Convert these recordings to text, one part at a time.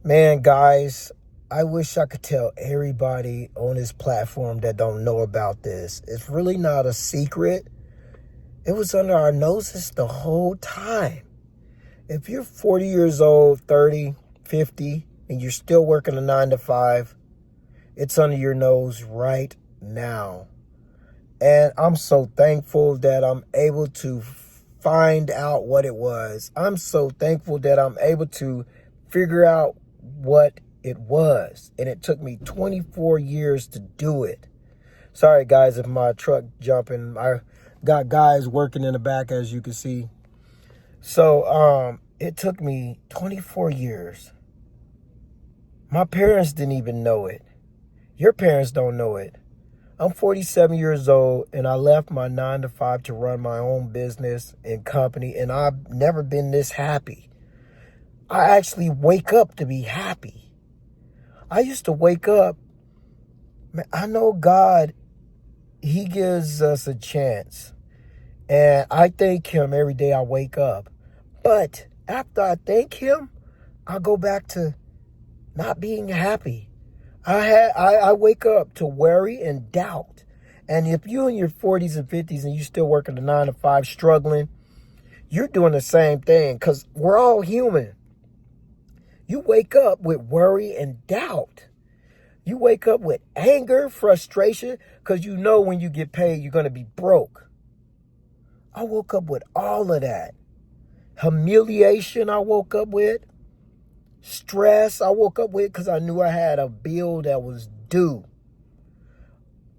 Man, guys, I wish I could tell everybody on this platform that don't know about this. It's really not a secret. It was under our noses the whole time. If you're 40 years old, 30, 50, and you're still working a 9 to 5, it's under your nose right now. And I'm so thankful that I'm able to find out what it was. I'm so thankful that I'm able to figure out what it was. And it took me 24 years to do it. Sorry, guys, if my truck jumping. I got guys working in the back, as you can see. So it took me 24 years. My parents didn't even know it. Your parents don't know it. I'm 47 years old, and I left my 9 to 5 to run my own business and company, and I've never been this happy. I actually wake up to be happy. I used to wake up, man, I know God, He gives us a chance, and I thank Him every day I wake up. But after I thank Him, I go back to not being happy. I wake up to worry and doubt. And if you're in your 40s and 50s and you still working a 9 to 5 struggling, you're doing the same thing, because we're all human. You wake up with worry and doubt. You wake up with anger, frustration, because you know when you get paid, you're going to be broke. I woke up with all of that. Humiliation I woke up with. Stress I woke up with because I knew I had a bill that was due.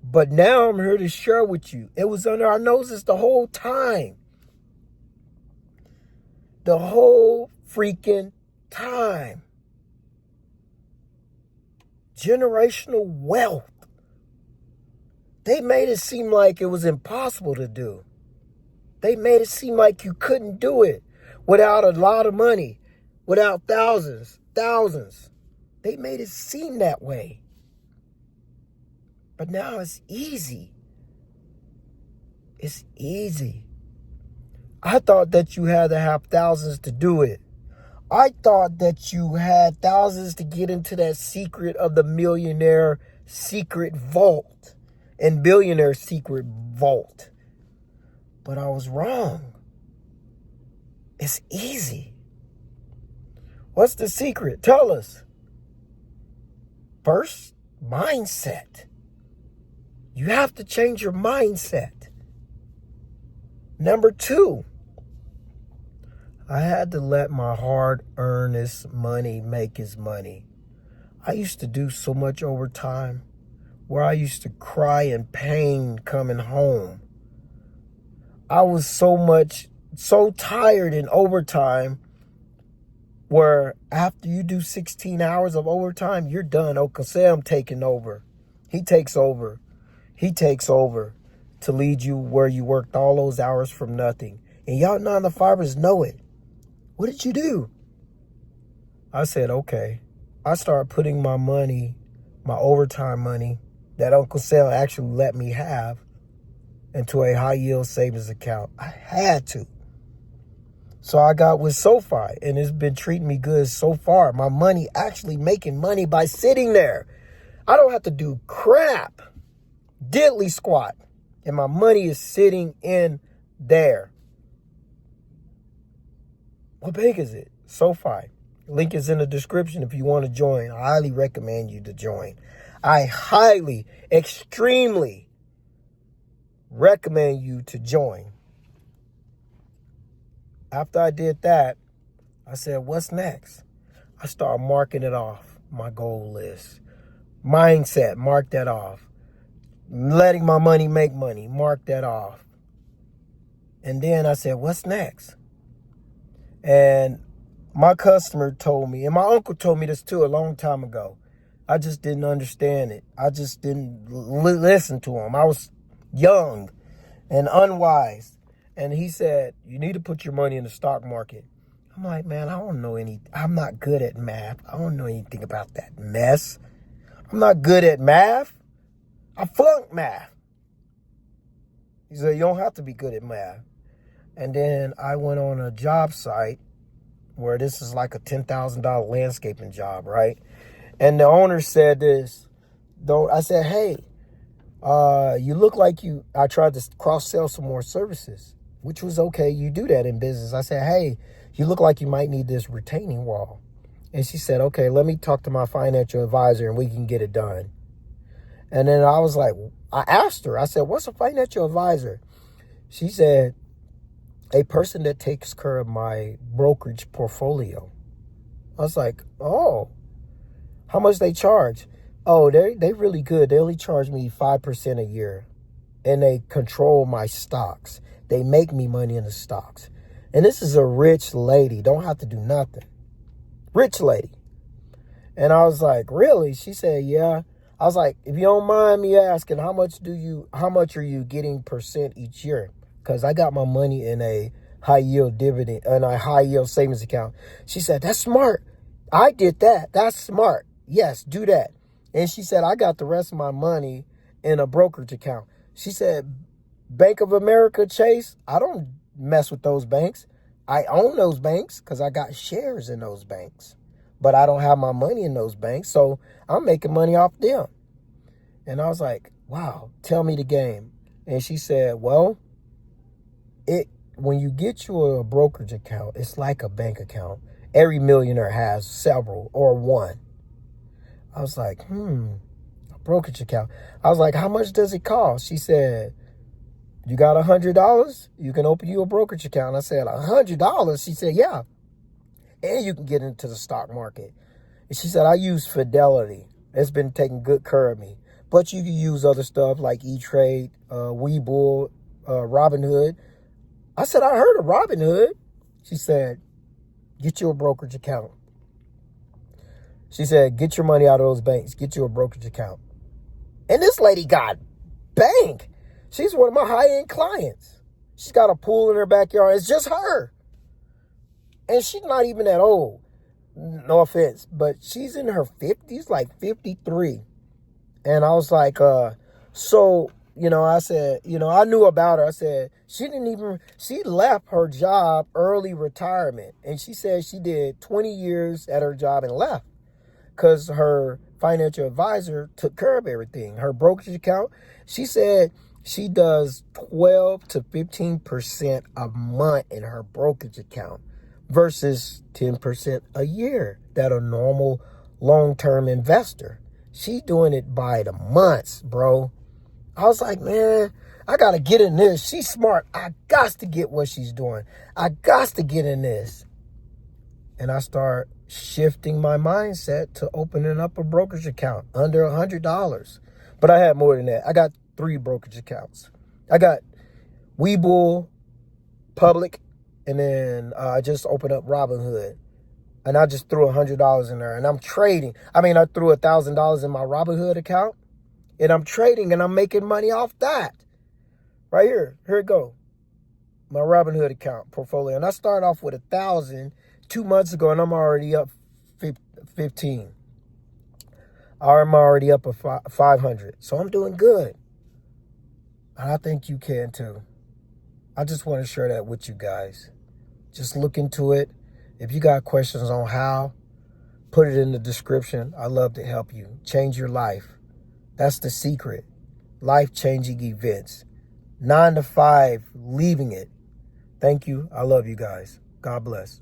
But now I'm here to share with you. It was under our noses the whole time. The whole freaking time. Generational wealth. They made it seem like it was impossible to do. They made it seem like you couldn't do it without a lot of money, without thousands. They made it seem that way. But now it's easy. It's easy. I thought that you had to have thousands to do it. I thought that you had thousands to get into that secret of the millionaire secret vault and billionaire secret vault. But I was wrong. It's easy. What's the secret? Tell us. First, mindset. You have to change your mindset. Number 2, I had to let my hard-earned money make its money. I used to do so much overtime where I used to cry in pain coming home. I was so tired in overtime where after you do 16 hours of overtime, you're done. Uncle Sam taking over. He takes over. He takes over to lead you where you worked all those hours from nothing. And y'all 9 to 5ers know it. What did you do? I said, okay. I started putting my money, my overtime money, that Uncle Sam actually let me have, into a high yield savings account. I had to. So I got with SoFi, and it's been treating me good so far. My money actually making money by sitting there. I don't have to do crap, diddly squat, and my money is sitting in there. What bank is it? SoFi. Link is in the description if you want to join. I highly recommend you to join. I highly, extremely recommend you to join. After I did that, I said, what's next? I started marking it off, my goal list. Mindset, mark that off. Letting my money make money, mark that off. And then I said, what's next? And my customer told me, and my uncle told me this too a long time ago. I just didn't understand it. I just didn't listen to him. I was young and unwise. And he said, you need to put your money in the stock market. I'm like, man, I'm not good at math. I don't know anything about that mess. I'm not good at math. I flunked math. He said, you don't have to be good at math. And then I went on a job site where this is like a $10,000 landscaping job, right? And the owner said this. I said, hey, you look like I tried to cross-sell some more services, which was okay. You do that in business. I said, hey, you look like you might need this retaining wall. And she said, okay, let me talk to my financial advisor and we can get it done. And then I was like, I asked her, I said, what's a financial advisor? She said, a person that takes care of my brokerage portfolio. I was like, oh, how much they charge? Oh, they really good. They only charge me 5% a year. And they control my stocks. They make me money in the stocks. And this is a rich lady. Don't have to do nothing. Rich lady. And I was like, really? She said, yeah. I was like, if you don't mind me asking, how much are you getting percent each year? Because I got my money in a high yield dividend and a high yield savings account. She said, that's smart. I did that. That's smart. Yes, do that. And she said, I got the rest of my money in a brokerage account. She said, Bank of America, Chase, I don't mess with those banks. I own those banks because I got shares in those banks. But I don't have my money in those banks, so I'm making money off them. And I was like, wow, tell me the game. And she said, well, when you get you a brokerage account, it's like a bank account. Every millionaire has several or one. I was like, a brokerage account. I was like, how much does it cost? She said, you got $100? You can open you a brokerage account. I said, $100? She said, yeah. And you can get into the stock market. And she said, I use Fidelity. It's been taking good care of me. But you can use other stuff like E-Trade, Webull, Robinhood. I said, I heard of Robinhood. She said, get you a brokerage account. She said, get your money out of those banks. Get you a brokerage account. And this lady got bank. She's one of my high-end clients. She's got a pool in her backyard. It's just her. And she's not even that old. No offense. But she's in her 50s, like 53. And I was like, I said, I knew about her. I said, she left her job early retirement. And she said she did 20 years at her job and left because her financial advisor took care of everything. Her brokerage account, she said she does 12 to 15% a month in her brokerage account versus 10% a year that a normal long-term investor. She's doing it by the months, bro. I was like, man, I got to get in this. She's smart. I got to get what she's doing. I got to get in this. And I start shifting my mindset to opening up a brokerage account under $100. But I had more than that. I got 3 brokerage accounts. I got Webull, Public, and then I just opened up Robinhood. And I just threw $100 in there. And I'm trading. I threw $1,000 in my Robinhood account. And I'm trading and I'm making money off that. Right here. Here it go. My Robinhood account portfolio. And I started off with 1,000 2 months ago. And I'm already up 15. I'm already up at 500. So I'm doing good. And I think you can too. I just want to share that with you guys. Just look into it. If you got questions on how, put it in the description. I'd love to help you. Change your life. That's the secret. Life-changing events. 9 to 5, leaving it. Thank you. I love you guys. God bless.